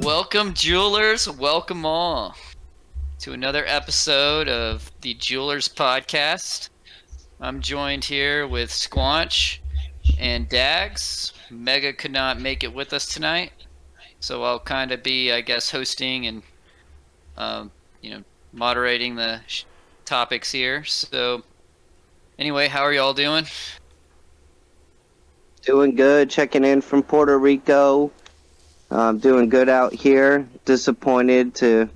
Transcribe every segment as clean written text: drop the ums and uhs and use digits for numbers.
Welcome, jewelers. Welcome all to another episode of the Jewelers Podcast. I'm joined here with Squanch and Dags. Mega could not make it with us tonight, so I'll kind of be, I guess, hosting and moderating the topics here. So, anyway, how are y'all doing? Doing good. Checking in from Puerto Rico. Doing good out here. Disappointed to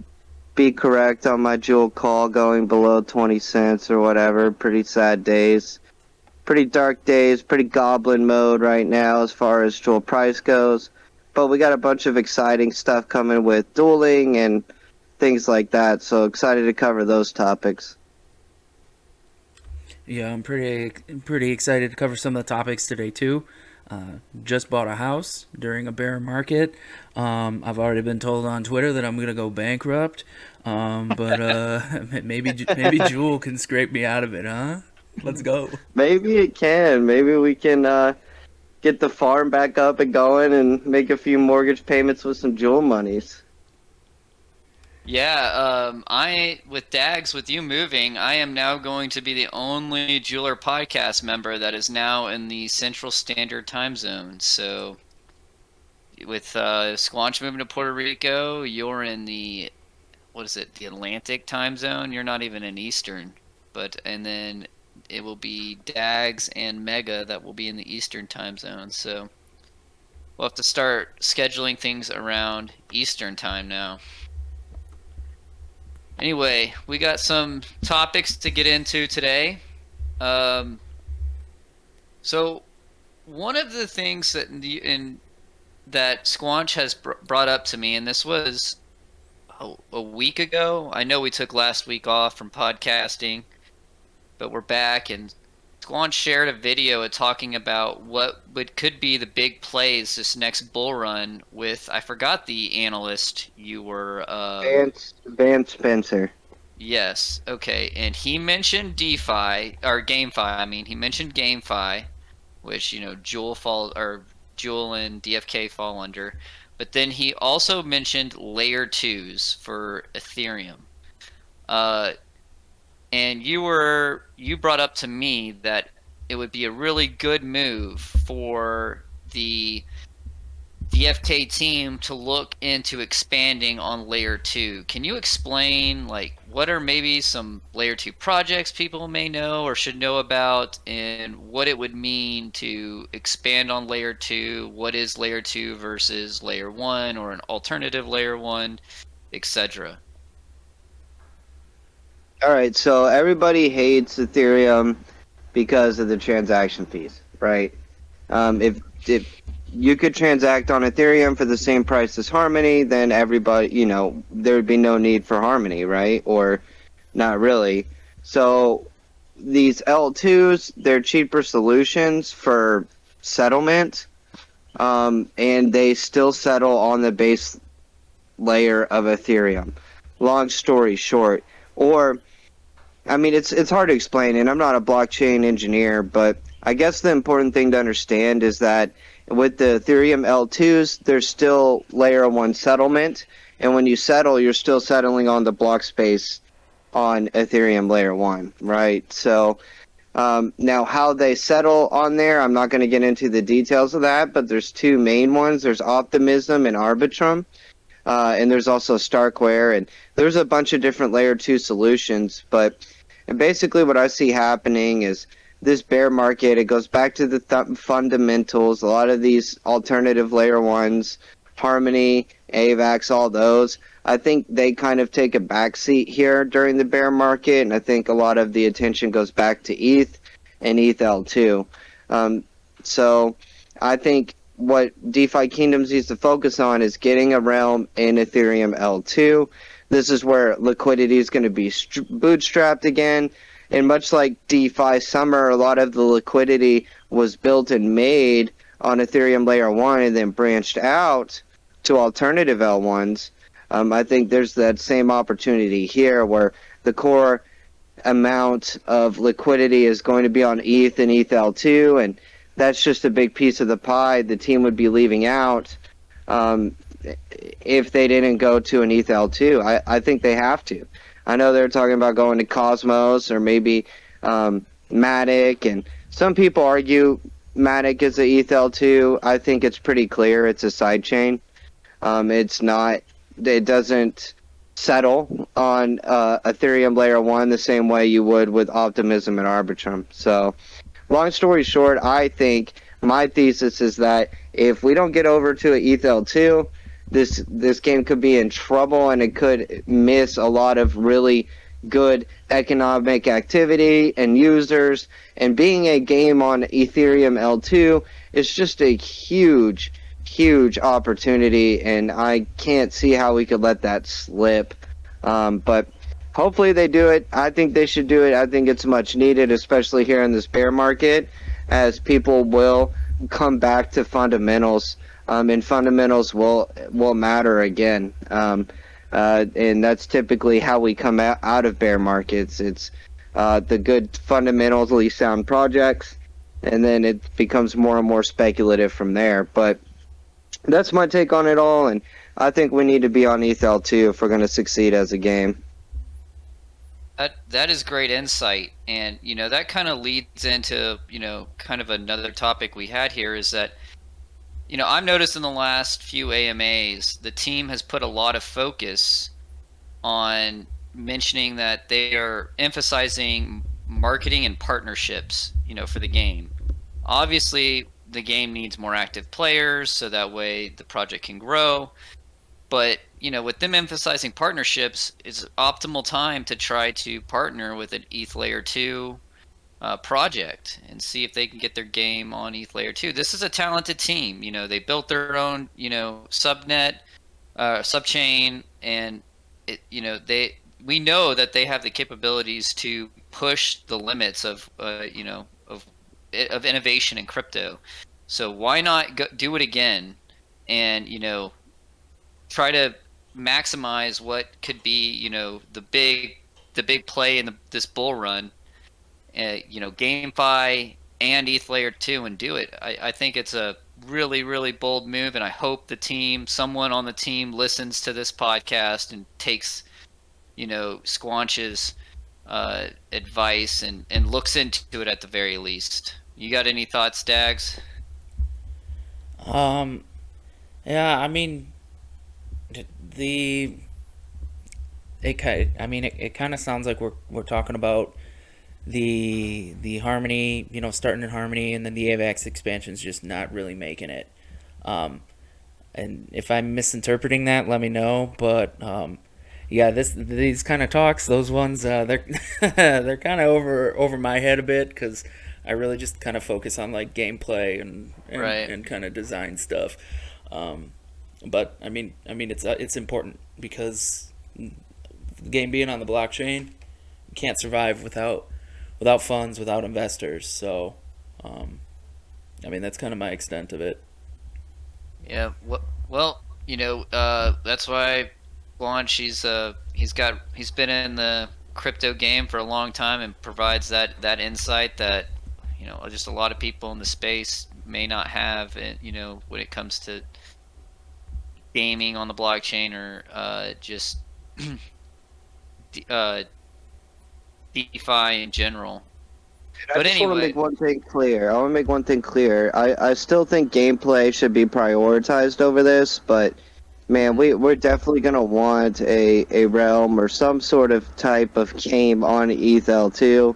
be correct on my jewel call going below 20 cents or whatever. Pretty sad days. Pretty dark days. Pretty goblin mode right now as far as jewel price goes. But we got a bunch of exciting stuff coming with dueling and things like that. So excited to cover those topics. Yeah, I'm pretty excited to cover some of the topics today too. Just bought a house during a bear market. I've already been told on Twitter that I'm gonna go bankrupt. But maybe Jewel can scrape me out of it, huh? Let's go. Maybe it can. Maybe we can get the farm back up and going and make a few mortgage payments with some jewel monies. Yeah, with Dags, with you moving, I am now going to be the only Jeweler podcast member that is now in the Central Standard Time Zone. So, with Squanch moving to Puerto Rico, you're in the, the Atlantic Time Zone. You're not even in Eastern, and then it will be Dags and Mega that will be in the Eastern Time Zone. So, we'll have to start scheduling things around Eastern Time now. Anyway, we got some topics to get into today. So one of the things that that Squanch has brought up to me, and this was a week ago. I know we took last week off from podcasting, but we're back, and Squanch shared a video talking about what could be the big plays this next bull run with, I forgot the analyst you were... Van Spencer. Yes, okay, and he mentioned DeFi, or GameFi, I mean, he mentioned GameFi, which, Juul and DFK fall under, but then he also mentioned layer 2s for Ethereum. And you brought up to me that it would be a really good move for the DFK team to look into expanding on layer 2. Can you explain, what are maybe some layer 2 projects people may know or should know about, and what it would mean to expand on layer 2? What is layer 2 versus layer 1 or an alternative layer 1, etc.? All right, so everybody hates Ethereum because of the transaction fees, right? If you could transact on Ethereum for the same price as Harmony, then everybody, there would be no need for Harmony, right? Or not really. So these L2s, they're cheaper solutions for settlement, and they still settle on the base layer of Ethereum. Long story short. Or, I mean, it's hard to explain, and I'm not a blockchain engineer, but I guess the important thing to understand is that with the Ethereum L2s, there's still layer 1 settlement, and when you settle, you're still settling on the block space on Ethereum layer 1, right? So, now how they settle on there, I'm not going to get into the details of that, but there's two main ones. There's Optimism and Arbitrum. And there's also Starkware, and there's a bunch of different layer 2 solutions. And basically what I see happening is this bear market, it goes back to the fundamentals. A lot of these alternative layer 1s, Harmony, AVAX, all those, I think they kind of take a backseat here during the bear market, and I think a lot of the attention goes back to ETH and ETH L2. So I think what DefiKingdoms needs to focus on is getting a realm in Ethereum L2. This is where liquidity is going to be bootstrapped again. And much like DeFi Summer, a lot of the liquidity was built and made on Ethereum Layer 1 and then branched out to alternative L1s. I think there's that same opportunity here where the core amount of liquidity is going to be on ETH and ETH L2, and that's just a big piece of the pie the team would be leaving out. if they didn't go to an ETH L2. I think they have to. I know they're talking about going to Cosmos or maybe Matic, and some people argue Matic is a ETH L2. I think it's pretty clear it's a sidechain. It's not. It doesn't settle on Ethereum layer 1 the same way you would with Optimism and Arbitrum. So, long story short, I think my thesis is that if we don't get over to an ETH L2, this game could be in trouble, and it could miss a lot of really good economic activity and users. And being a game on Ethereum L2 is just a huge opportunity, and I can't see how we could let that slip. But hopefully they do it. I think they should do it. I think it's much needed, especially here in this bear market, as people will come back to fundamentals, and fundamentals will matter again. And that's typically how we come out of bear markets. It's the good fundamentally sound projects, and then it becomes more and more speculative from there. But that's my take on it all, and I think we need to be on ETH L2 if we're going to succeed as a game. That is great insight, and that kind of leads into kind of another topic we had here is that I've noticed in the last few AMAs the team has put a lot of focus on mentioning that they are emphasizing marketing and partnerships for the game. Obviously the game needs more active players so that way the project can grow. But, with them emphasizing partnerships, it's optimal time to try to partner with an ETH Layer 2 project and see if they can get their game on ETH Layer 2. This is a talented team. They built their own, subnet, subchain, and we know that they have the capabilities to push the limits of innovation in crypto. So why not do it again and try to maximize what could be the big play in this bull run, GameFi and ETH Layer 2, and do it. I think it's a really bold move, and I hope someone on the team listens to this podcast and takes Squanch's advice and looks into it at the very least. You got any thoughts, Dags? Yeah, I mean, it kind of sounds like we're talking about the Harmony, starting in Harmony, and then the AVAX expansion's just not really making it. And if I'm misinterpreting that, let me know. But yeah, these kind of talks, those ones, they're they're kind of over my head a bit, because I really just kind of focus on like gameplay and Right. and kind of design stuff. But I mean it's important, because the game being on the blockchain, you can't survive without funds, without investors. So that's kind of my extent of it. Yeah. Well, that's why Launch, he's been in the crypto game for a long time and provides that insight that just a lot of people in the space may not have, when it comes to gaming on the blockchain or just DeFi in general. I But just want to anyway, make one thing clear. I still think gameplay should be prioritized over this, but man, we're definitely gonna want a realm or some sort of type of game on ETH L2,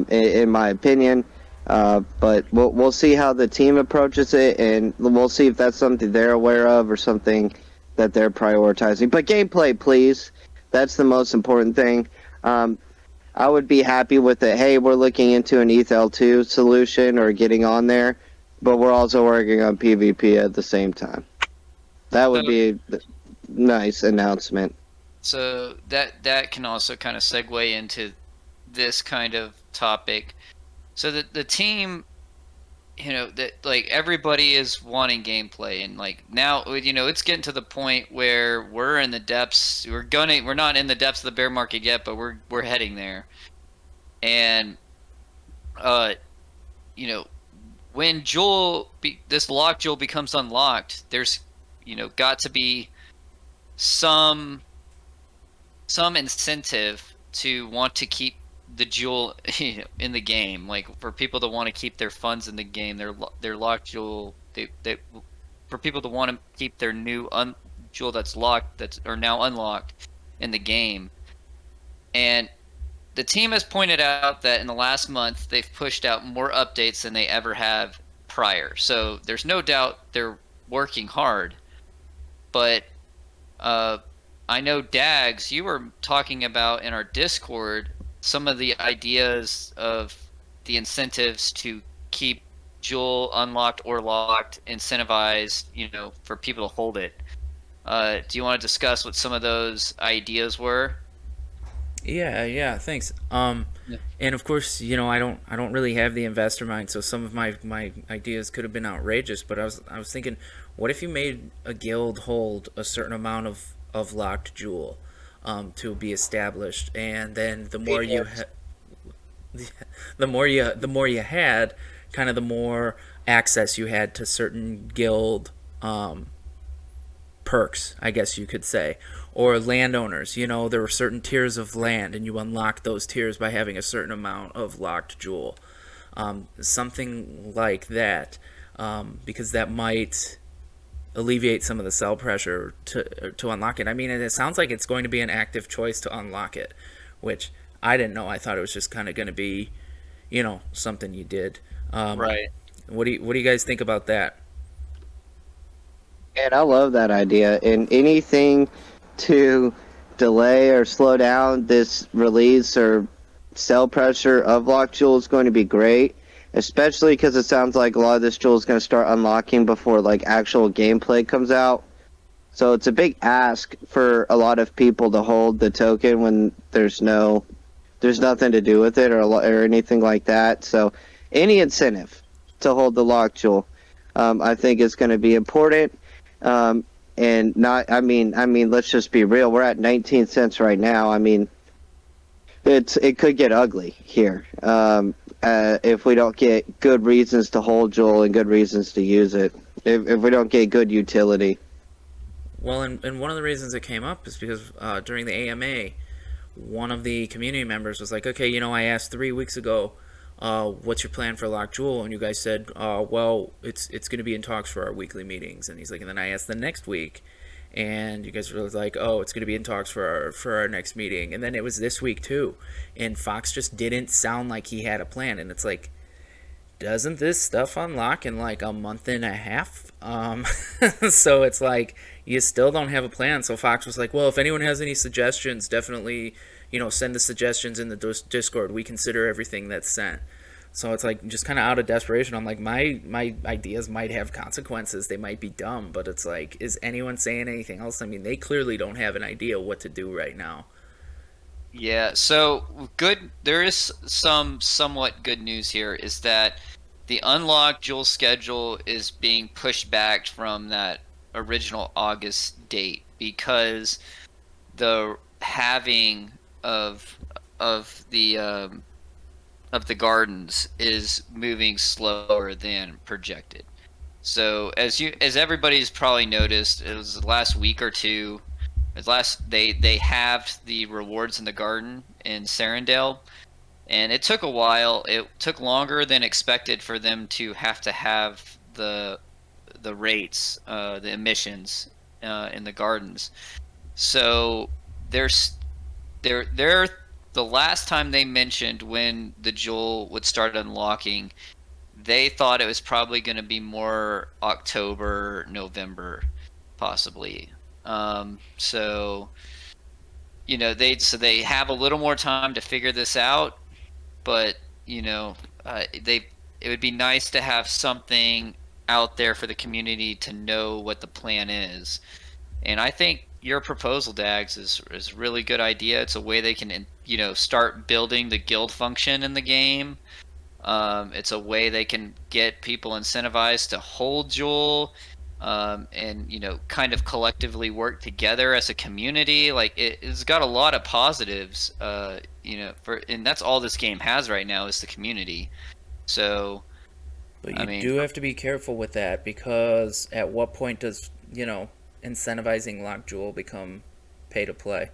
in my opinion. But we'll see how the team approaches it, and we'll see if that's something they're aware of or something that they're prioritizing. But gameplay, please. That's the most important thing. I would be happy with it. Hey, we're looking into an ETH L2 solution or getting on there, but we're also working on PvP at the same time. That would be a nice announcement. so that can also kind of segue into this kind of topic. So the team, that like everybody is wanting gameplay, and like now, it's getting to the point where we're in the depths. We're not in the depths of the bear market yet, but we're heading there. And when this lock jewel becomes unlocked, there's got to be some incentive to want to keep the jewel in the game, like for people to want to keep their funds in the game, their locked jewel, for people to want to keep their new jewel that's locked, that's or now unlocked in the game. And the team has pointed out that in the last month they've pushed out more updates than they ever have prior. So there's no doubt they're working hard. But I know, Dags, you were talking about in our Discord some of the ideas of the incentives to keep Jewel unlocked or locked, incentivized, for people to hold it. Do you want to discuss what some of those ideas were? Yeah, thanks. Yeah. And of course, I don't really have the investor mind, so some of my ideas could have been outrageous. But I was thinking, what if you made a guild hold a certain amount of locked jewel, to be established, and then the more the more you had, kind of the more access you had to certain guild perks, I guess you could say, or landowners. There were certain tiers of land, and you unlocked those tiers by having a certain amount of locked jewel. Something like that, because that might alleviate some of the sell pressure to unlock it. I mean, it sounds like it's going to be an active choice to unlock it, which I didn't know. I thought it was just kind of going to be, something you did. Right. What do you guys think about that? And I love that idea. And anything to delay or slow down this release or sell pressure of locked jewel is going to be great, especially because it sounds like a lot of this jewel is going to start unlocking before like actual gameplay comes out. So it's a big ask for a lot of people to hold the token when there's nothing to do with it or anything like that. So any incentive to hold the locked jewel, I think is going to be important. And not, I mean, let's just be real. We're at 19 cents right now. I mean, it could get ugly here if we don't get good reasons to hold Joel and good reasons to use it. If we don't get good utility. Well, and one of the reasons it came up is because during the AMA, one of the community members was like, okay, I asked 3 weeks ago, what's your plan for Locked Jewel? And you guys said, well, it's going to be in talks for our weekly meetings. And he's like, and then I asked the next week, and you guys were like, oh, it's going to be in talks for our next meeting. And then it was this week too. And Fox just didn't sound like he had a plan. And it's like, doesn't this stuff unlock in like a month and a half? So it's like, you still don't have a plan. So Fox was like, well, if anyone has any suggestions, definitely, send the suggestions in the Discord. We consider everything that's sent. So it's like just kind of out of desperation. I'm like, my ideas might have consequences. They might be dumb, but it's like, is anyone saying anything else? I mean, they clearly don't have an idea what to do right now. Yeah, so good. There is some somewhat good news here, is that the unlocked Jewel schedule is being pushed back from that original August date because the halving of the gardens is moving slower than projected. So as everybody's probably noticed, it was the last week or two. They halved the rewards in the garden in Serendale, and it took a while. It took longer than expected for them to have the rates, the emissions in the gardens. So they're the last time they mentioned when the Jewel would start unlocking, they thought it was probably going to be more October, November, possibly. So they have a little more time to figure this out, but it would be nice to have something out there for the community to know what the plan is. And I think your proposal, Dags, is a really good idea. It's a way they can start building the guild function in the game. It's a way they can get people incentivized to hold Jewel, and kind of collectively work together as a community. Like it's got a lot of positives, and that's all this game has right now is the community. So But you do have to be careful with that, because at what point does incentivizing lock jewel become pay to play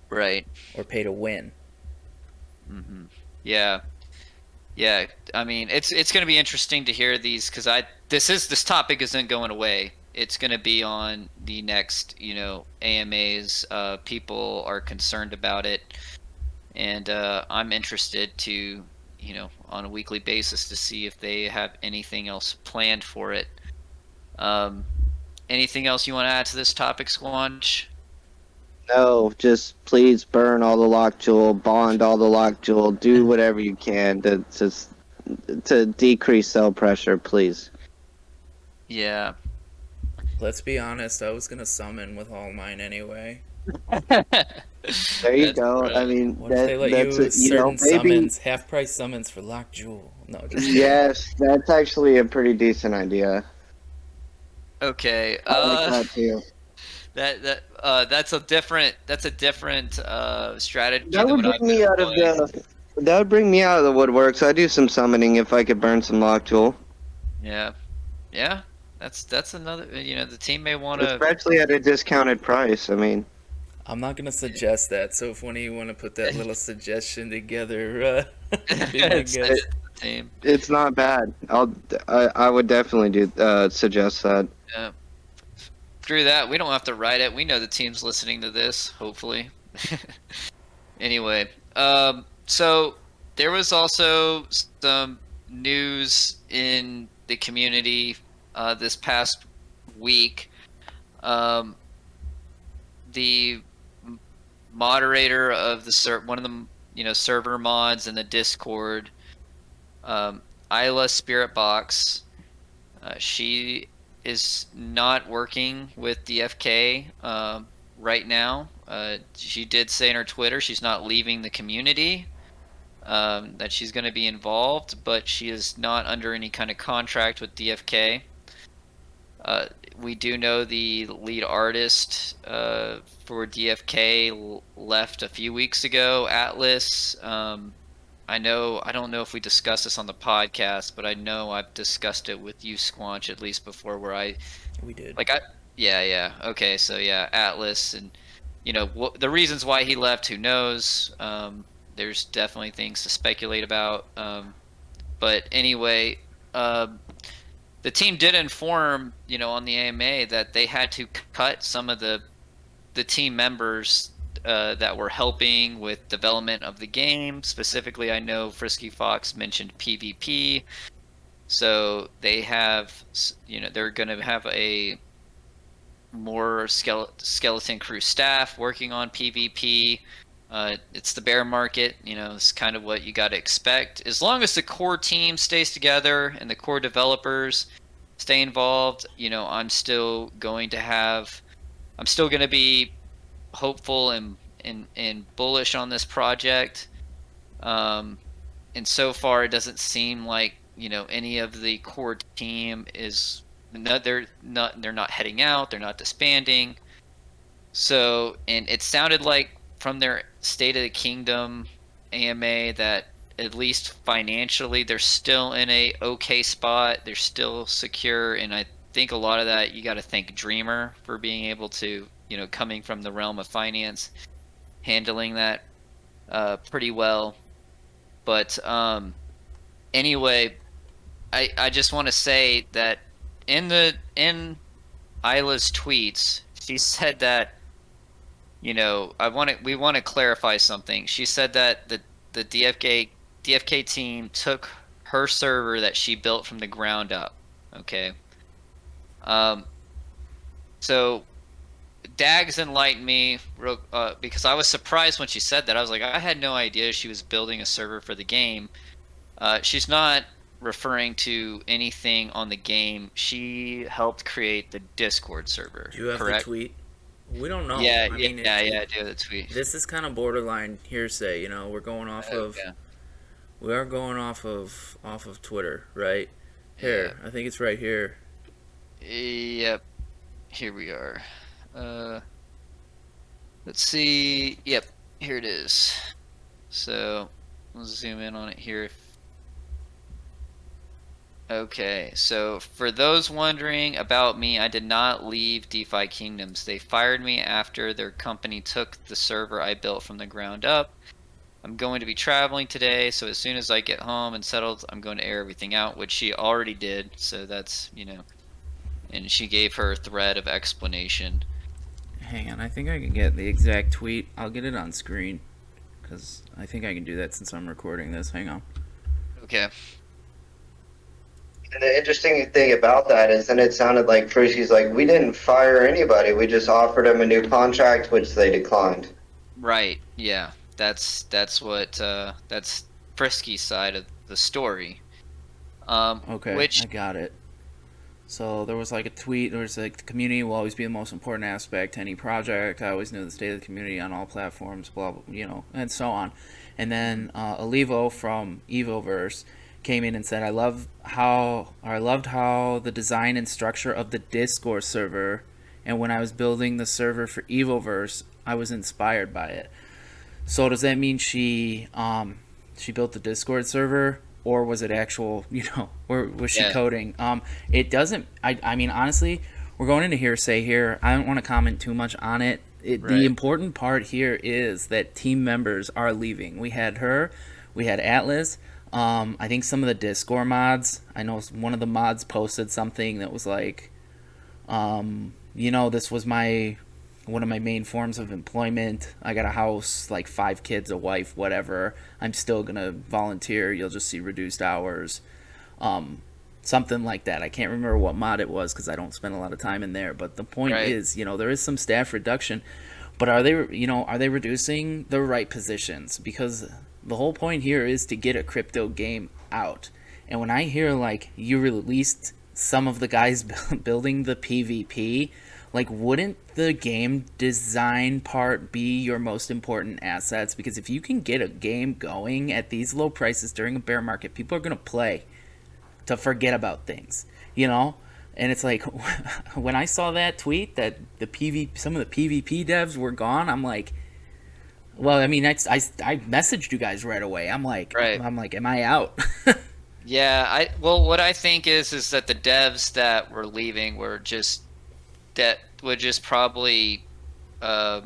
Right. or pay to win. Yeah. Yeah. I mean, it's going to be interesting to hear these because this topic isn't going away. It's going to be on the next, AMAs. People are concerned about it, and I'm interested to, on a weekly basis to see if they have anything else planned for it. Um, Anything else you want to add to this topic, Squanch? No, just please burn all the lock jewel, bond all the lock jewel, do whatever you can to decrease sell pressure, please. Yeah. Let's be honest, I was gonna summon with all mine anyway. There you That's go. right. I mean, What if they let that's you a, use certain maybe summons, half price summons for lock jewel? No, just kidding. yes, that's actually a pretty decent idea. Okay. I like that too. That's a different strategy That than would what I've bring been me out of employing. that would bring me out of the woodwork. So I do some summoning if I could burn some lock jewel, Yeah. Yeah. That's another. The team may want to. especially at a discounted price. I mean, I'm not gonna suggest that. So if one of you want to put that little suggestion together, be my it's guest. Team. it's not bad. I would definitely do suggest that. Yeah. Through that, we don't have to write it. We know the team's listening to this. Hopefully. Anyway, so there was also some news in the community this past week. The moderator of one of the server mods in the Discord, Isla Spirit Box, she is not working with DFK right now. She did say in her Twitter she's not leaving the community, that she's going to be involved, but she is not under any kind of contract with DFK. We do know the lead artist for DFK left a few weeks ago, Atlas. I don't know if we discussed this on the podcast, but I know I've discussed it with you, Squanch, at least before, We did. yeah. Okay, so yeah, Atlas, and the reasons why he left, who knows? There's definitely things to speculate about. But anyway, the team did inform, on the AMA that they had to cut some of the team members that were helping with development of the game. Specifically, I know Frisky Fox mentioned PvP, so they have, they're going to have a more skeleton crew staff working on PvP. It's the bear market, it's kind of what you got to expect. As long as the core team stays together and the core developers stay involved, I'm still going to be hopeful and bullish on this project. And so far, it doesn't seem like any of the core team is they're not heading out, they're not disbanding. So, and it sounded like from their State of the Kingdom AMA that at least financially they're still in a okay spot, they're still secure, and I think a lot of that you got to thank Dreamer for being able to, coming from the realm of finance, handling that pretty well. But anyway, I just want to say that in Isla's tweets, she said that we want to clarify something. She said that the DFK team took her server that she built from the ground up. Okay. So Dags enlightened me because I was surprised when she said that. I was like, I had no idea she was building a server for the game. She's not referring to anything on the game. She helped create the Discord server. Do you have correct? the tweet? We don't know. Yeah, I mean, I do have the tweet. This is kind of borderline hearsay. We're going off of. Yeah. We are going off of Twitter, right? Here, I think it's right here. Yep. Here we are. Let's see. Yep. Here it is. So let's zoom in on it here. Okay, so for those wondering about me, I did not leave DefiKingdoms. They fired me after their company took the server I built from the ground up. I'm going to be traveling today, so as soon as I get home and settled, I'm going to air everything out, which she already did, so that's, and she gave her thread of explanation. Hang on, I think I can get the exact tweet. I'll get it on screen because I think I can do that since I'm recording this. Hang on. Okay. And the interesting thing about that is, then it sounded like Frisky's like, we didn't fire anybody. We just offered them a new contract, which they declined. Right, yeah. That's what that's Frisky's side of the story. Okay, Which I got it. So there was like a tweet. There was like the community will always be the most important aspect to any project. I always knew the state of the community on all platforms, blah blah, and so on. And then Alivo from Evoverse came in and said, I loved how the design and structure of the Discord server, and when I was building the server for Evoverse, I was inspired by it. So does that mean she built the Discord server, or was it actual, or was she Yeah. coding? It doesn't. I mean, honestly, we're going into hearsay here. I don't want to comment too much on it. The Right. important part here is that team members are leaving. We had her, we had Atlas. I think some of the Discord mods. I know one of the mods posted something that was like, this was one of my main forms of employment. I got a house, like 5 kids, a wife, whatever. I'm still gonna volunteer. You'll just see reduced hours. Something like that. I can't remember what mod it was because I don't spend a lot of time in there. But the point Right. is, there is some staff reduction. But are they reducing the right positions? Because the whole point here is to get a crypto game out. And when I hear like you released some of the guys building the PvP, like, wouldn't the game design part be your most important assets? Because if you can get a game going at these low prices during a bear market, people are going to play to forget about things, And it's like, when I saw that tweet that some of the PvP devs were gone, I'm like, well, I mean, I messaged you guys right away. Right. Am I out? Yeah, well, what I think is that the devs that were leaving were just probably uh,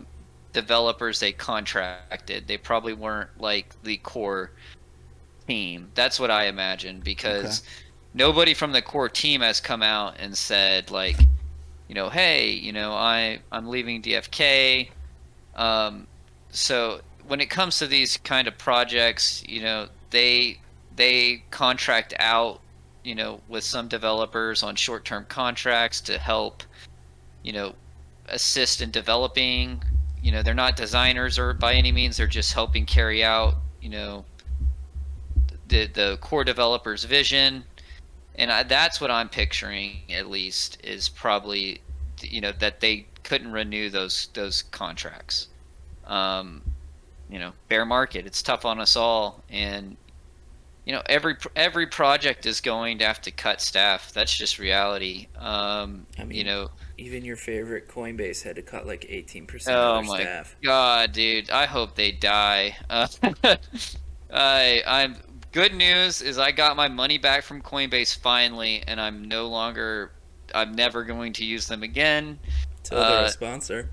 developers they contracted. They probably weren't like the core team. That's what I imagine, Okay. because nobody from the core team has come out and said like, hey, I'm leaving DFK. So when it comes to these kind of projects, they contract out, with some developers on short-term contracts to help, you know, assist in developing. They're not designers or by any means. They're just helping carry out, the core developer's vision. And that's what I'm picturing, at least, is probably, that they couldn't renew those contracts. Bear market, it's tough on us all, and every project is going to have to cut staff. That's just reality. I mean, even your favorite Coinbase had to cut like 18% of Oh their my staff. God, dude! I hope they die. I'm good news is I got my money back from Coinbase finally, and I'm never going to use them again. Till they're a sponsor.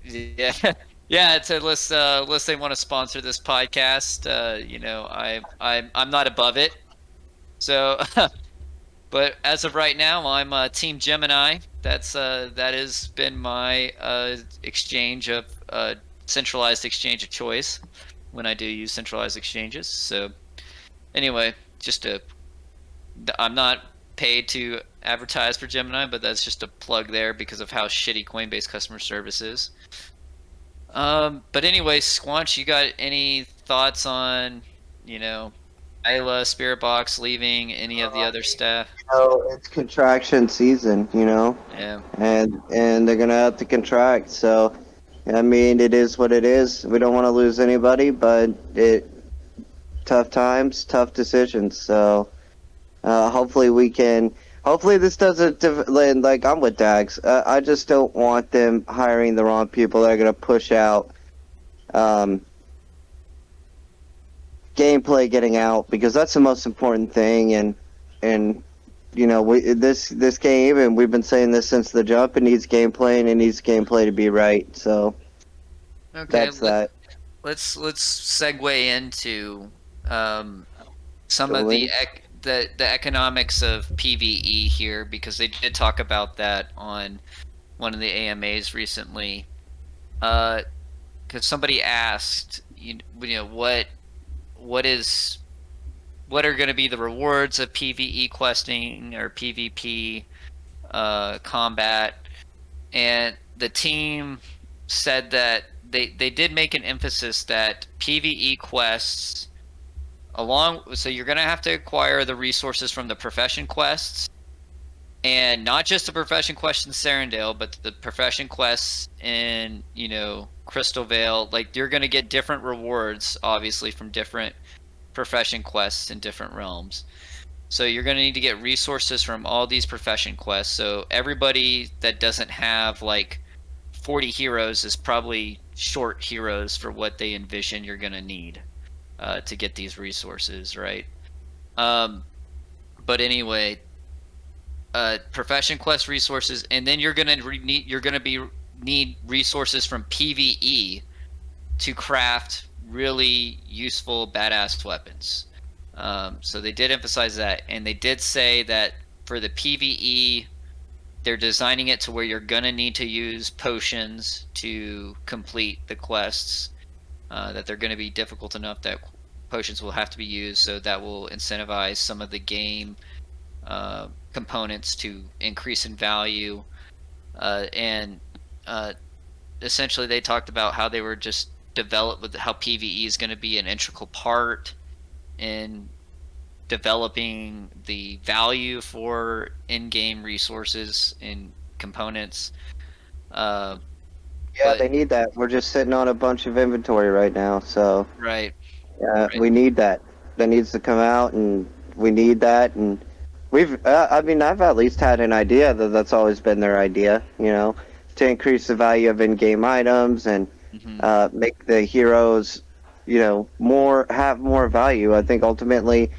Yeah, yeah. Unless they want to sponsor this podcast, I'm not above it. So, but as of right now, I'm Team Gemini. That has been my exchange of centralized exchange of choice when I do use centralized exchanges. So anyway, I'm not paid to advertise for Gemini, but that's just a plug there because of how shitty Coinbase customer service is. But anyway, Squanch, you got any thoughts on, Ayla, Spirit Box leaving, any of the other staff? It's contraction season, Yeah. and they're gonna have to contract. So, I mean, it is what it is. We don't want to lose anybody, but tough times, tough decisions. So, hopefully we can. Hopefully this doesn't like I'm with Dags. I just don't want them hiring the wrong people that are gonna push out gameplay getting out, because that's the most important thing, and this game, and we've been saying this since the jump. It needs gameplay, and it needs gameplay to be right. So Okay, that's that. let's segue into some of Dueling. the economics of PvE here, because they did talk about that on one of the AMAs recently. Because somebody asked, what are going to be the rewards of PvE questing or PvP combat, and the team said that they did make an emphasis that PvE quests so you're going to have to acquire the resources from the profession quests, and not just the profession quests in Serendale, but the profession quests in Crystal Vale. Like, you're going to get different rewards obviously from different profession quests in different realms. So you're going to need to get resources from all these profession quests. So everybody that doesn't have like 40 heroes is probably short heroes for what they envision you're going to need to get these resources, right? But anyway, profession quest resources, and then you're going to need resources from PvE to craft really useful badass weapons. So they did emphasize that, and they did say that for the PvE, they're designing it to where you're gonna need to use potions to complete the quests. That they're going to be difficult enough that potions will have to be used, so that will incentivize some of the game components to increase in value. And essentially, they talked about how they were just developed with how PvE is going to be an integral part in developing the value for in-game resources and components. Yeah, they need that. We're just sitting on a bunch of inventory right now, so Right. we need that. That needs to come out, and we need that. And I've at least had an idea that's always been their idea, to increase the value of in-game items and make the heroes, have more value. I think ultimately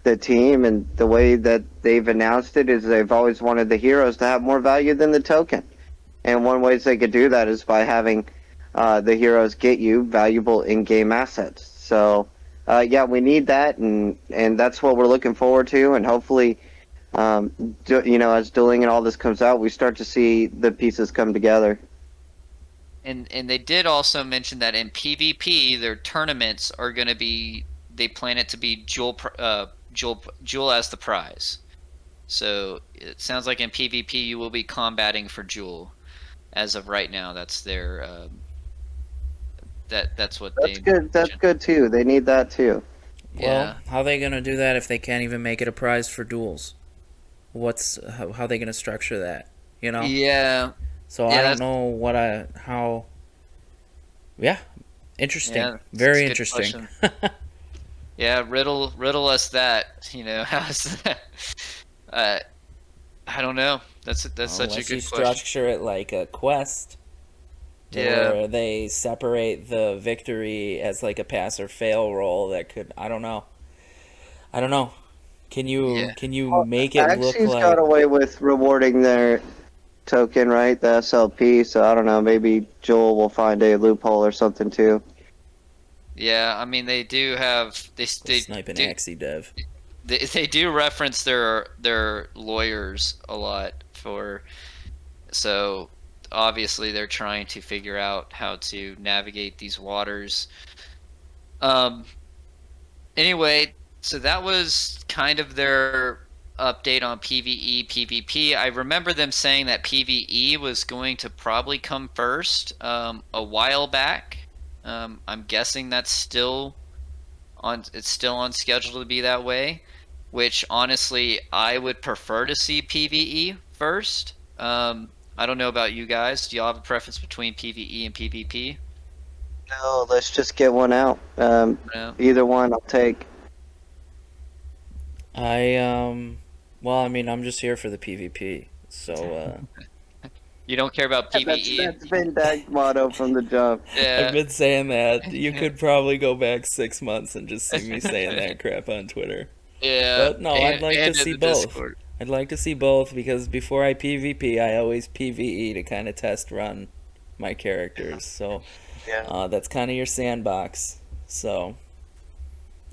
the team and the way that they've announced it is they've always wanted the heroes to have more value than the token. And one way they could do that is by having the heroes get you valuable in-game assets. So, we need that, and that's what we're looking forward to. And hopefully, as dueling and all this comes out, we start to see the pieces come together. And they did also mention that in PvP, their tournaments are going to be, they plan it to be Duel as the prize. So it sounds like in PvP you will be combating for Duel. As of right now, that's their that's what That's good. That's good too. They need that too. Yeah. Well, how are they going to do that if they can't even make it a prize for duels? How are they going to structure that? Yeah. So I don't know how. Yeah, interesting. Yeah, Very interesting. Yeah, riddle us that. How's that? I don't know. That's such a good Unless you question. structure it like a quest, Yeah. where they separate the victory as like a pass or fail roll. That could, I don't know. Can you make it look Axie's like? got away with rewarding their token, right? The SLP. So I don't know. Maybe Joel will find a loophole or something too. Yeah, I mean they do have they Sniping do, Axie dev. they do reference their lawyers a lot so obviously they're trying to figure out how to navigate these waters. Anyway, so that was kind of their update on PvE, PvP. I remember them saying that PvE was going to probably come first a while back. I'm guessing that's still on schedule to be that way, which honestly I would prefer to see PvE first. I don't know about you guys. Do y'all have a preference between PvE and PvP? No, let's just get one out. No? Either one I'll take. Well, I mean, I'm just here for the PvP. So You don't care about PvE? That's been Dag's motto from the jump. Yeah. I've been saying that. You could probably go back 6 months and just see me saying that crap on Twitter. Yeah. But no, I'd like to see both. Discord. I'd like to see both because before I PvP, I always PvE to kind of test run my characters. So Yeah. that's kind of your sandbox. So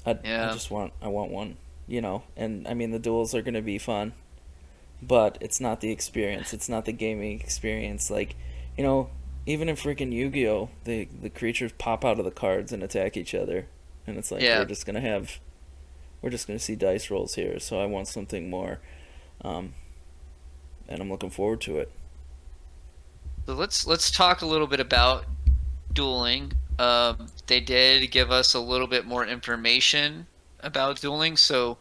I Yeah. I want one, you know. And I mean the duels are gonna be fun, but it's not the experience. It's not the gaming experience. Like, you know, even in freaking Yu-Gi-Oh, the creatures pop out of the cards and attack each other, and it's like Yeah. we're just gonna see dice rolls here. So I want something more, um, and I'm looking forward to it. So let's talk a little bit about dueling. They did give us a little bit more information about dueling. So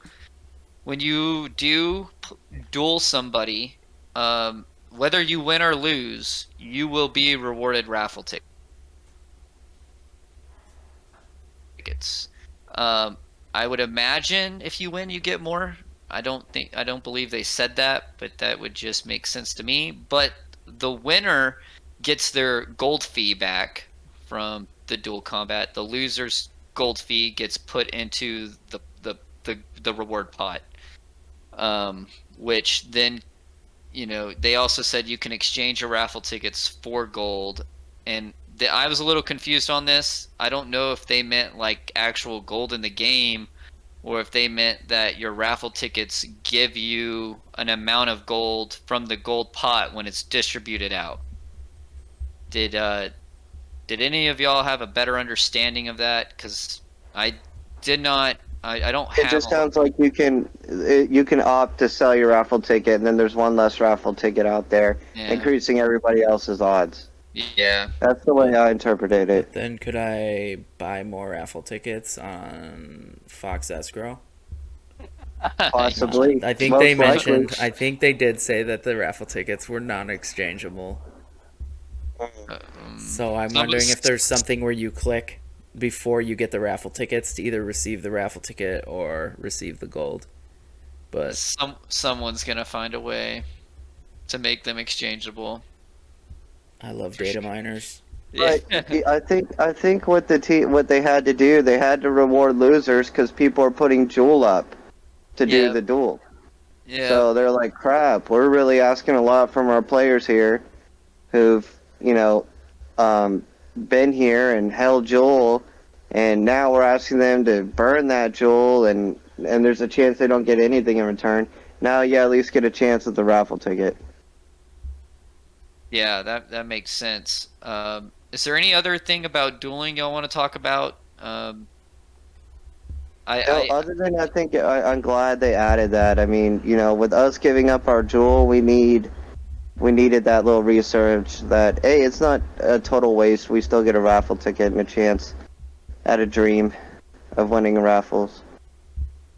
when you do duel somebody, whether you win or lose, you will be rewarded raffle tickets. I would imagine if you win, you get more. I don't believe they said that, but that would just make sense to me. But the winner gets their gold fee back from the dual combat. The loser's gold fee gets put into the reward pot, which then, you know, they also said you can exchange your raffle tickets for gold. And I was a little confused on this. I don't know if they meant like actual gold in the game, or if they meant that your raffle tickets give you an amount of gold from the gold pot when it's distributed out. Did any of y'all have a better understanding of that? Because I did not. I don't It have. just sounds like you can opt to sell your raffle ticket, and then there's one less raffle ticket out there, Yeah. increasing everybody else's odds. Yeah. That's the way I interpreted it. Then could I buy more raffle tickets on Fox Escrow? Possibly. I think Most they likely. mentioned. I think they did say that the raffle tickets were non-exchangeable. So I'm wondering if there's something where you click before you get the raffle tickets to either receive the raffle ticket or receive the gold. But someone's gonna find a way to make them exchangeable. I love data miners. Right. I think what what they had to do, they had to reward losers because people are putting Jewel up to do Yeah. the duel. Yeah. So they're like, crap, we're really asking a lot from our players here who've, you know, been here and held Jewel, and now we're asking them to burn that Jewel, and there's a chance they don't get anything in return. Now you at least get a chance at the raffle ticket. Yeah, that makes sense. Is there any other thing about dueling y'all want to talk about? Other than I think I'm glad they added that. I mean, you know, with us giving up our Jewel, we needed that little research that, hey, it's not a total waste. We still get a raffle ticket and a chance at a dream of winning raffles.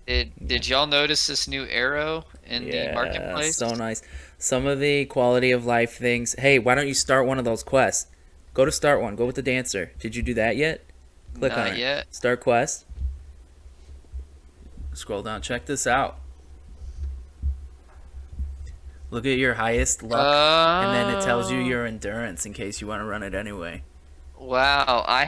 Did y'all notice this new arrow in the marketplace? So nice. Some of the quality of life things. Hey, why don't you start one of those quests? Go to start one. Go with the dancer. Did you do that yet? Click on it. Not yet. Start quest. Scroll down. Check this out. Look at your highest luck, and then it tells you your endurance in case you want to run it anyway. Wow, I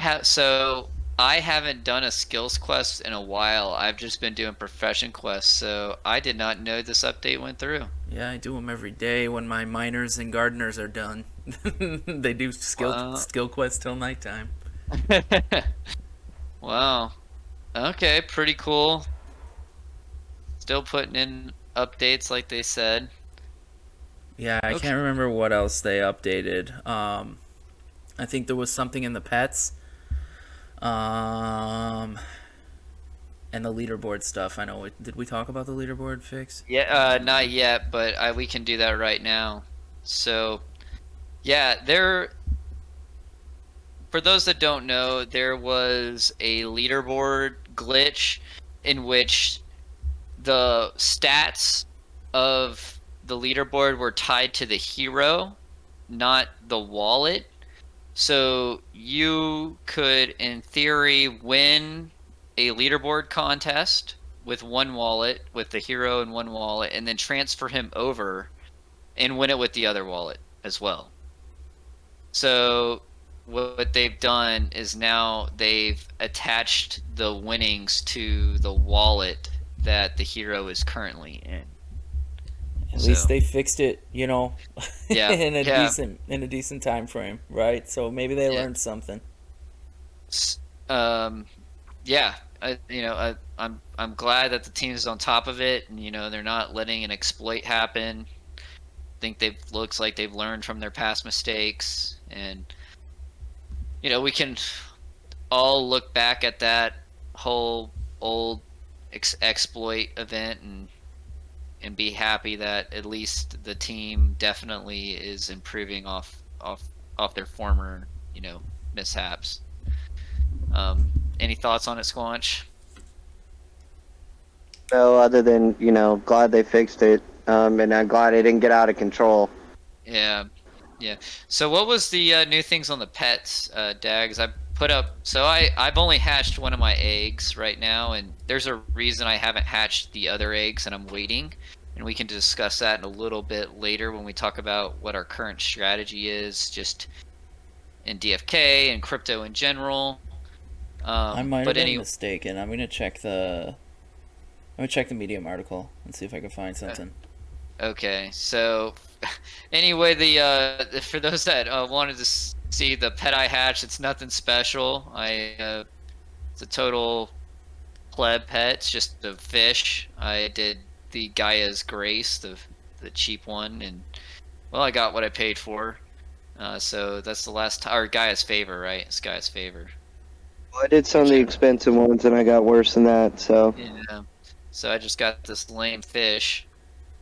haven't done a skills quest in a while. I've just been doing profession quests, so I did not know this update went through. Yeah, I do them every day when my miners and gardeners are done. They do skill quests till nighttime. Wow. Okay, pretty cool. Still putting in updates like they said. Yeah, I can't remember what else they updated. I think there was something in the pets. And the leaderboard stuff. I know. Did we talk about the leaderboard fix? Yeah, not yet, but we can do that right now. So, yeah, for those that don't know, there was a leaderboard glitch in which the stats of the leaderboard were tied to the hero, not the wallet. So you could, in theory, win a leaderboard contest with one wallet, with the hero in one wallet, and then transfer him over and win it with the other wallet as well. So what they've done is now they've attached the winnings to the wallet that the hero is currently in. At least So they fixed it, yeah, in a yeah, decent time frame, right? So maybe they yeah. learned something. S- Um, yeah. I'm glad that the team is on top of it, and they're not letting an exploit happen. Think they've looks like they've learned from their past mistakes, and we can all look back at that whole old exploit event and be happy that at least the team definitely is improving off their former mishaps. Any thoughts on it, Squanch? No, other than glad they fixed it, and I'm glad it didn't get out of control. Yeah, yeah. So what was the new things on the pets, Dags? I put up. So I've only hatched one of my eggs right now, and there's a reason I haven't hatched the other eggs, and I'm waiting. And we can discuss that in a little bit later when we talk about what our current strategy is, just in DFK and crypto in general. I might have But been mistaken. I'm gonna check the Medium article and see if I can find something. Okay, so anyway, the for those that wanted to see the pet I hatched, it's nothing special. It's a total pleb pet. It's just a fish. I did the Gaia's Grace, the cheap one, and well, I got what I paid for. So that's the last time. Or Gaia's Favor, right? It's Gaia's Favor. Well, I did some of the expensive ones, and I got worse than that. So Yeah. So I just got this lame fish.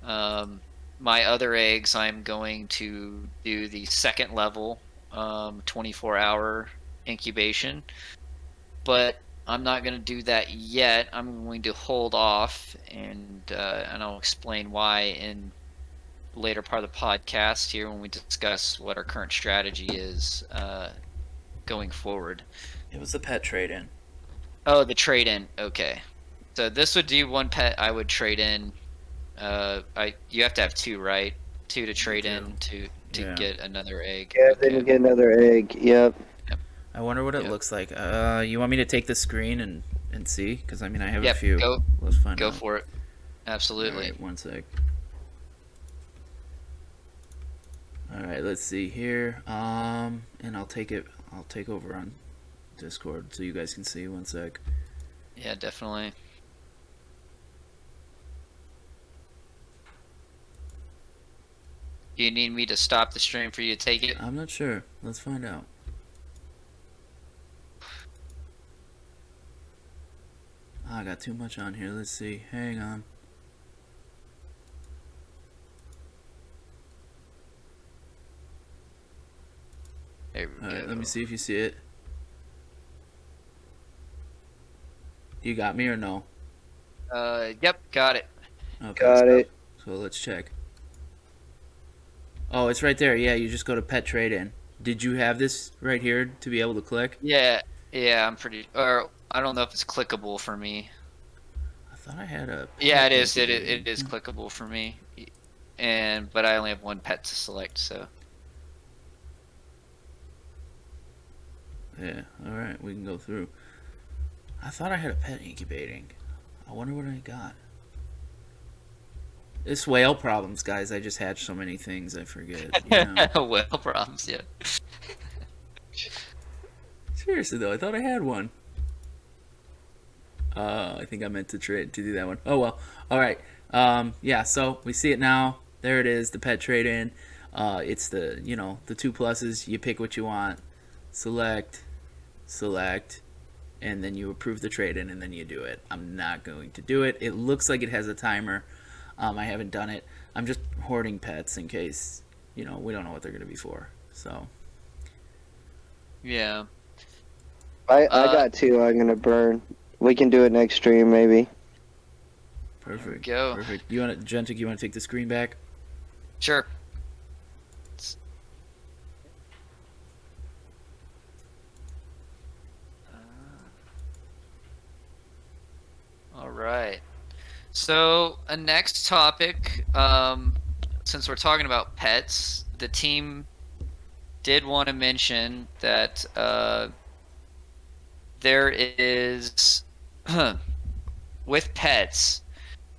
My other eggs, I'm going to do the second level, 24-hour incubation, but I'm not going to do that yet. I'm going to hold off, and I'll explain why in the later part of the podcast here when we discuss what our current strategy is going forward. It was the pet trade in. Oh, the trade in. Okay. So this would do one pet I would trade in. You have to have two, right? Two to trade in to Yeah. get another egg. yeah, Okay. then get another egg. Yep. I wonder what it Yep. looks like. You want me to take the screen and see? Because I mean, I have Yep, a few. go Let's find go out. for it. Absolutely. All right, one sec. All right, let's see here. And I'll take over on Discord so you guys can see. One sec. Yeah, definitely. Do you need me to stop the stream for you to take it? I'm not sure. Let's find out. I got too much on here. Let's see. Hang on. There we All right, go. let me see if you see it. You got me or no? Yep, got it. Okay. Got it. So let's check. Oh, it's right there. Yeah, you just go to pet trade in. Did you have this right here to be able to click? Yeah, I'm or I don't know if it's clickable for me. I thought I had a. Yeah, it pet is. It incubating. is clickable for me, but I only have one pet to select, so. Yeah. All right, we can go through. I thought I had a pet incubating. I wonder what I got. It's whale problems, guys. I just hatched so many things I forget. Well, problems, yeah. Seriously though, I thought I had one. I think I meant to do that one. Oh well. All right. Yeah. So we see it now. There it is. The pet trade in. It's the the 2 pluses. You pick what you want. Select, and then you approve the trade in, and then you do it. I'm not going to do it. It looks like it has a timer. I haven't done it. I'm just hoarding pets in case we don't know what they're gonna be for. So. Yeah. I got 2. I'm gonna burn. We can do it next stream, maybe. Perfect. Go. Perfect. You want Gentic? You want to take the screen back? Sure. All right. So, a next topic. Since we're talking about pets, the team did want to mention that there is with pets,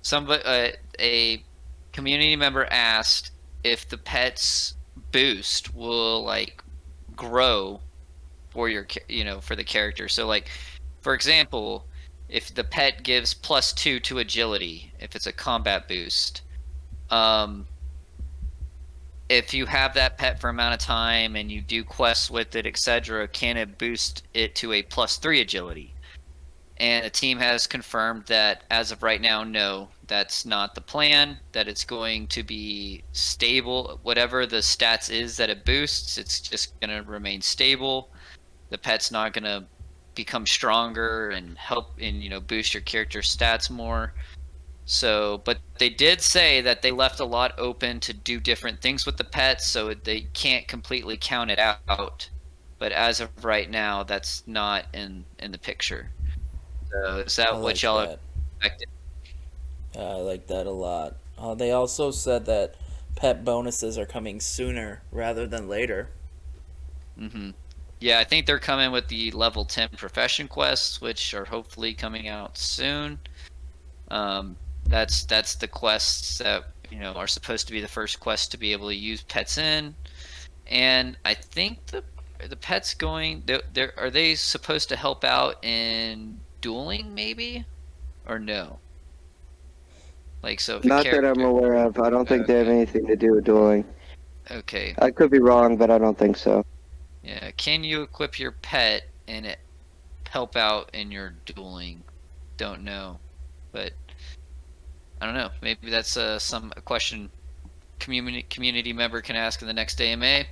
somebody a community member asked if the pet's boost will like grow for your, for the character. So like, for example, if the pet gives +2 to agility, if it's a combat boost, if you have that pet for amount of time and you do quests with it, etc., can it boost it to a +3 agility? And the team has confirmed that as of right now, no, that's not the plan, that it's going to be stable. Whatever the stats is that it boosts, it's just going to remain stable. The pet's not going to become stronger and help and boost your character's stats more. So, but they did say that they left a lot open to do different things with the pets, so they can't completely count it out. But as of right now, that's not in the picture. So is I that what like y'all that. expected? I like that a lot. They also said that pet bonuses are coming sooner rather than later. Mm-hmm. Yeah, I think they're coming with the level 10 profession quests, which are hopefully coming out soon. That's the quests that are supposed to be the first quest to be able to use pets in, and I think the pets going there are they supposed to help out in dueling maybe or no? Like so if a Not that I'm character aware of. I don't think they have okay anything to do with dueling. okay I could be wrong, but I don't think so. yeah, can you equip your pet and it help out in your dueling? Don't know, but I don't know. Maybe that's a question community member can ask in the next AMA.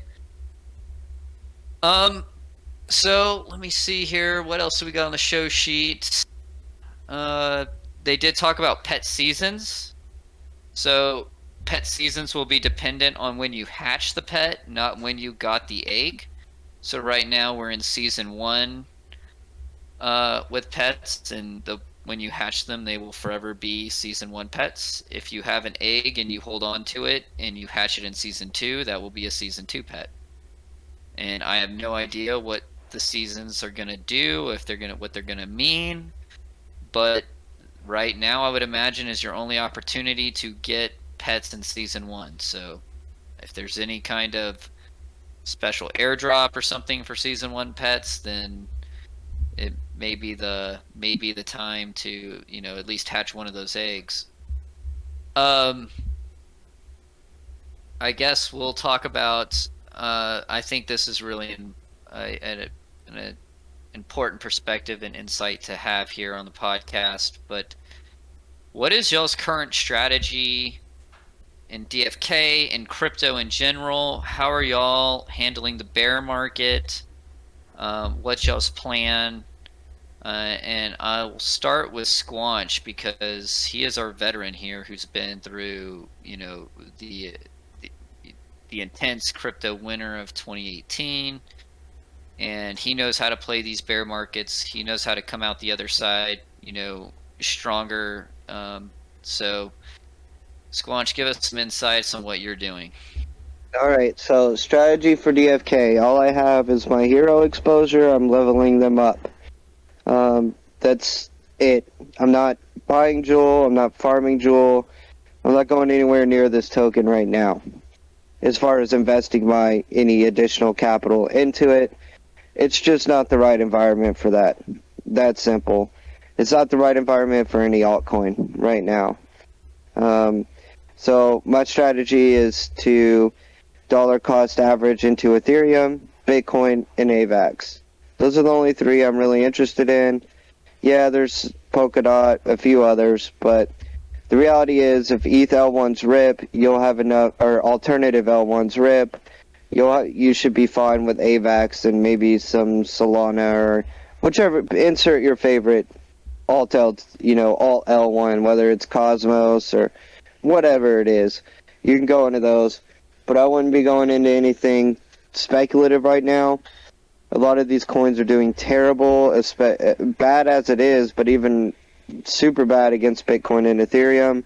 So let me see here. What else do we got on the show sheet? Uh, they did talk about pet seasons. So pet seasons will be dependent on when you hatch the pet, not when you got the egg. So right now we're in season 1 with pets, and when you hatch them, they will forever be season 1 pets. If you have an egg and you hold on to it and you hatch it in season 2, that will be a season 2 pet. And I have no idea what the seasons are gonna do, if they're gonna what they're gonna mean. But right now, I would imagine is your only opportunity to get pets in season 1. So if there's any kind of special airdrop or something for season 1 pets, then it may be the time to at least hatch one of those eggs. I guess we'll talk about. I think this is really an important perspective and insight to have here on the podcast. But what is y'all's current strategy in DFK and crypto in general? How are y'all handling the bear market? What's y'all's plan? And I will start with Squanch because he is our veteran here who's been through, the the intense crypto winter of 2018, and he knows how to play these bear markets. He knows how to come out the other side, stronger. So, Squanch, give us some insights on what you're doing. All right, so strategy for DFK. All I have is my hero exposure. I'm leveling them up. That's it. I'm not buying Jewel. I'm not farming Jewel. I'm not going anywhere near this token right now. As far as investing any additional capital into it, it's just not the right environment for that. That simple. It's not the right environment for any altcoin right now. So my strategy is to dollar cost average into Ethereum, Bitcoin, and AVAX. Those are the only 3 I'm really interested in. Yeah, there's Polkadot, a few others, but the reality is if ETH L1s rip, you'll have enough, or alternative L1s rip, you should be fine with AVAX and maybe some Solana or whichever, insert your favorite alt L1, whether it's Cosmos or whatever it is. You can go into those, but I wouldn't be going into anything speculative right now. A lot of these coins are doing terrible, bad as it is, but even super bad against Bitcoin and Ethereum.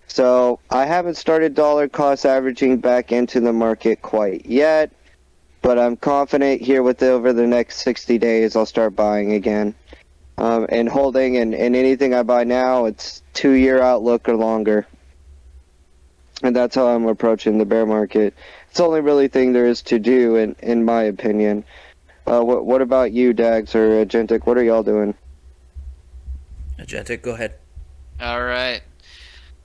So I haven't started dollar cost averaging back into the market quite yet, but I'm confident here over the next 60 days I'll start buying again. And holding, and anything I buy now, it's 2-year outlook or longer. And that's how I'm approaching the bear market. It's the only really thing there is to do, in my opinion. What about you, Dags or Agentic? What are y'all doing? Agentic, go ahead. All right.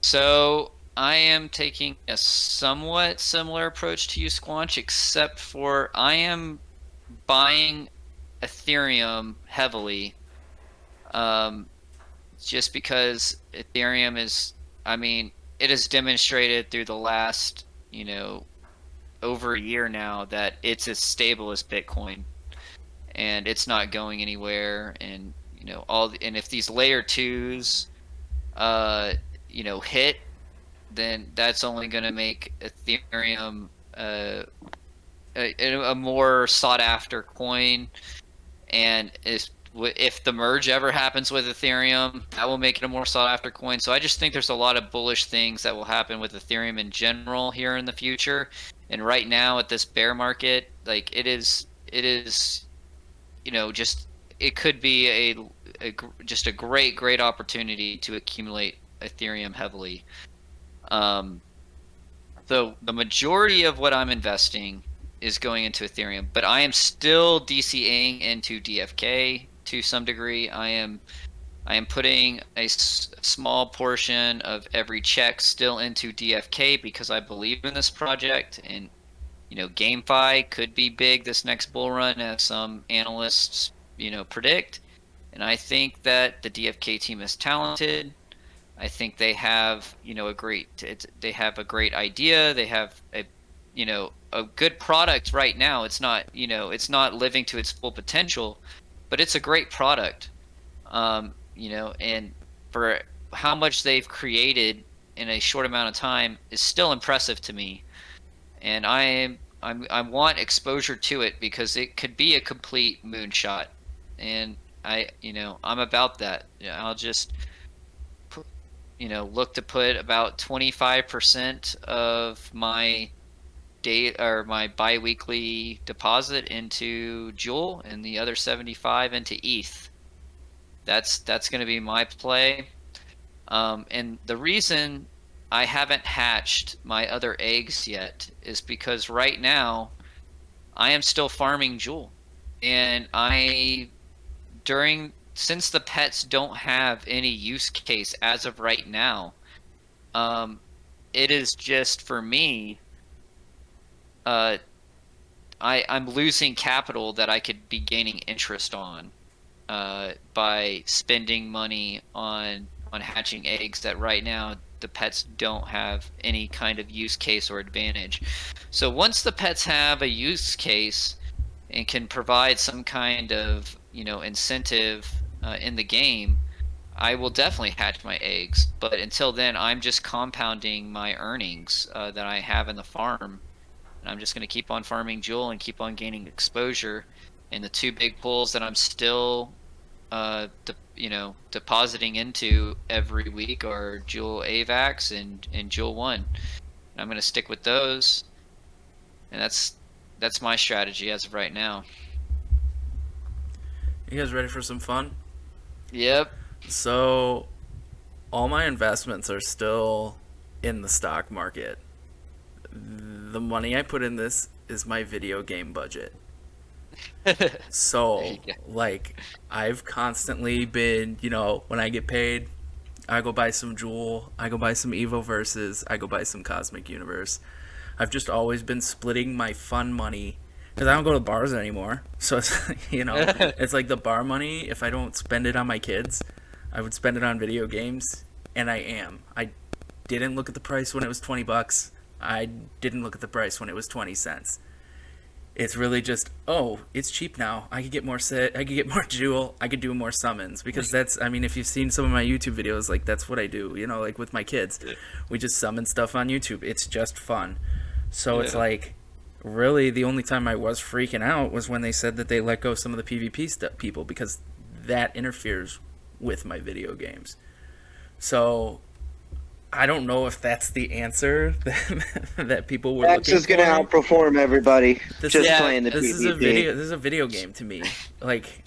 So I am taking a somewhat similar approach to you, Squanch, except for I am buying Ethereum heavily. Just because Ethereum is, I mean, it has demonstrated through the last, over a year now that it's as stable as Bitcoin, and it's not going anywhere. And and if these layer twos, hit, then that's only going to make Ethereum a more sought after coin. And if the merge ever happens with Ethereum, that will make it a more sought after coin. So I just think there's a lot of bullish things that will happen with Ethereum in general here in the future. And right now at this bear market, like it is, just it could be just a great opportunity to accumulate Ethereum heavily. So the majority of what I'm investing is going into Ethereum, but I am still DCAing into DFK to some degree. I am putting a small portion of every check still into DFK because I believe in this project, and GameFi could be big this next bull run, as some analysts predict. And I think that the DFK team is talented. I think they have they have a great idea. They have a good product right now. It's not living to its full potential, but it's a great product. And for how much they've created in a short amount of time is still impressive to me. And I want exposure to it because it could be a complete moonshot. And I'm about that. I'll just look to put about 25% of my my bi-weekly deposit into Duel and the other 75 into ETH. That's going to be my play. And the reason I haven't hatched my other eggs yet is because right now I am still farming Duel. And since the pets don't have any use case as of right now, it is just, for me, I'm losing capital that I could be gaining interest on by spending money on hatching eggs that right now the pets don't have any kind of use case or advantage. So once the pets have a use case and can provide some kind of incentive in the game, I will definitely hatch my eggs. But until then, I'm just compounding my earnings that I have in the farm. And I'm just going to keep on farming Duel and keep on gaining exposure. And the two big pools that I'm still depositing into every week are Duel AVAX and Duel 1. And I'm going to stick with those. And that's my strategy as of right now. You guys ready for some fun? Yep. So, all my investments are still in the stock market. The money I put in this is my video game budget. So, like, I've constantly been, when I get paid, I go buy some Duel, I go buy some Evo Versus, I go buy some Cosmic Universe. I've just always been splitting my fun money because I don't go to bars anymore. So it's it's like the bar money. If I don't spend it on my kids, I would spend it on video games, and I didn't look at the price when it was $20. I didn't look at the price when it was 20 cents. It's really just, it's cheap now. I could get more I could get more Duel. I could do more summons because if you've seen some of my YouTube videos, like that's what I do. Like with my kids, we just summon stuff on YouTube. It's just fun. So it's like, really, the only time I was freaking out was when they said that they let go some of the PvP people because that interferes with my video games. So I don't know if that's the answer that people were looking for. That's just going to outperform everybody. Playing the PvP. This is a video game to me. Like,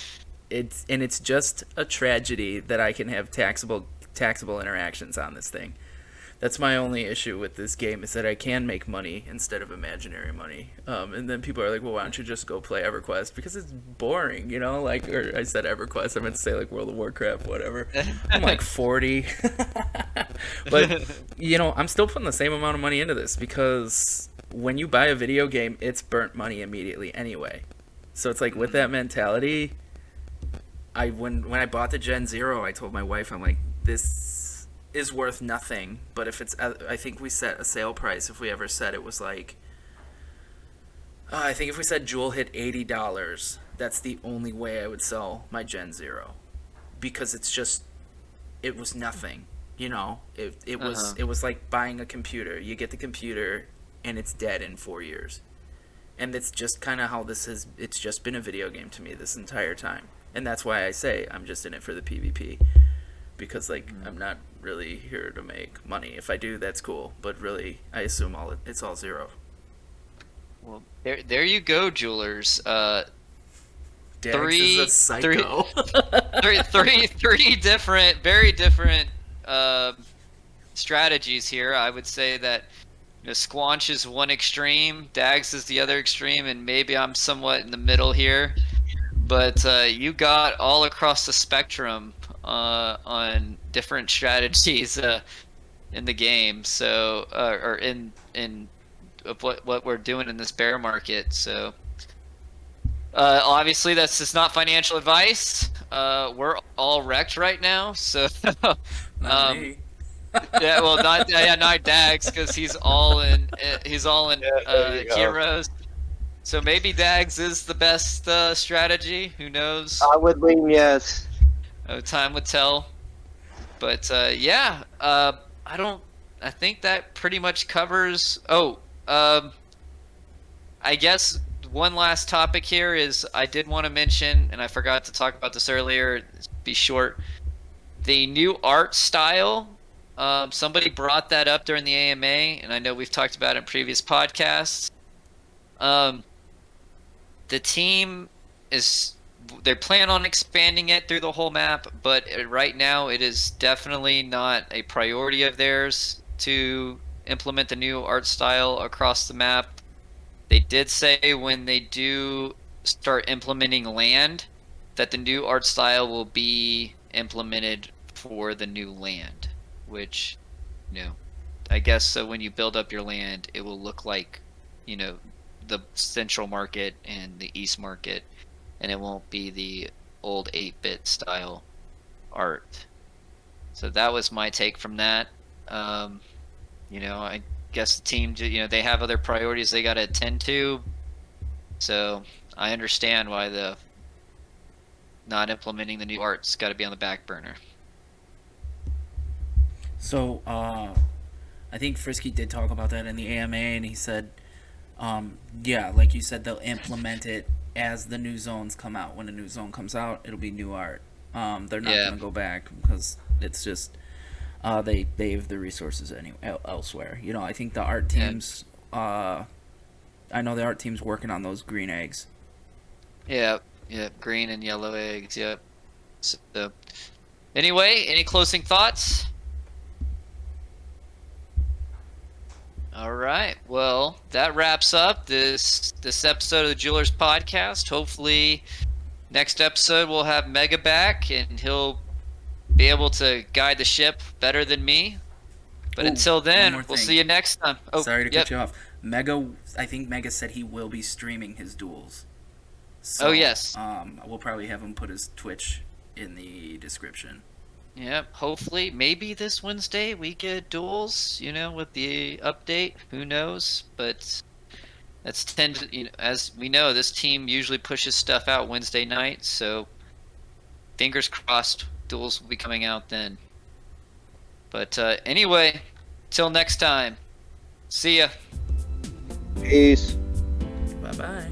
it's just a tragedy that I can have taxable interactions on this thing. That's my only issue with this game, is that I can make money instead of imaginary money. And then people are like, well, why don't you just go play EverQuest? Because it's boring, you know? Like, or I said EverQuest, I meant to say like World of Warcraft, whatever. I'm like 40. But, you know, I'm still putting the same amount of money into this because when you buy a video game, it's burnt money immediately anyway. So it's like with that mentality, when I bought the Gen Zero, I told my wife, I'm like, this is worth nothing, but if it's, I think we set a sale price, if we ever said it was like, I think if we said Jewel hit $80, that's the only way I would sell my Gen Zero, because it's just, it was nothing, you know. It was like buying a computer. You get the computer and it's dead in 4 years, and it's just kind of how this is. It's just been a video game to me this entire time, and that's why I say I'm just in it for the PvP. Because like I'm not really here to make money. If I do, that's cool. But really, I assume it's all zero. Well, there you go, jewelers. Dax is a psycho. Three different, very different strategies here. I would say that Squanch is one extreme, Dags is the other extreme, and maybe I'm somewhat in the middle here. But you got all across the spectrum on different strategies in the game, so or in of what we're doing in this bear market. So obviously that's just not financial advice. We're all wrecked right now, so Not me. yeah, well, not Dags, because he's all in heroes. So maybe Dags is the best strategy. Who knows? I would lean yes. Time would tell. But yeah, I think that pretty much covers. I guess one last topic here is I did want to mention, and I forgot to talk about this earlier. Be short. The new art style. Somebody brought that up during the AMA, and I know we've talked about it in previous podcasts. The team they plan on expanding it through the whole map, but right now it is definitely not a priority of theirs to implement the new art style across the map. They did say when they do start implementing land that the new art style will be implemented for the new land, which, I guess so when you build up your land, it will look like, the central market and the east market, and it won't be the old 8-bit style art. So that was my take from that. I guess the team, they have other priorities they got to attend to. So I understand why the not implementing the new art's got to be on the back burner. So I think Frisky did talk about that in the AMA, and he said, yeah, like you said, they'll implement it as the new zones come out. When a new zone comes out, it'll be new art. They're not going to go back because it's just they have the resources elsewhere. I think the art teams. I know the art team's working on those green eggs. Yeah, green and yellow eggs. Yep. So, anyway, any closing thoughts? All right. Well, that wraps up this episode of the Jewelers Podcast. Hopefully, next episode we'll have Mega back, and he'll be able to guide the ship better than me. But until then, we'll see you next time. Oh, sorry to cut you off. I think Mega said he will be streaming his duels. So, yes. We'll probably have him put his Twitch in the description. Yep, hopefully, maybe this Wednesday we get duels, with the update. Who knows? But that's as we know, this team usually pushes stuff out Wednesday night, so fingers crossed duels will be coming out then. But anyway, till next time, see ya. Peace. Bye-bye.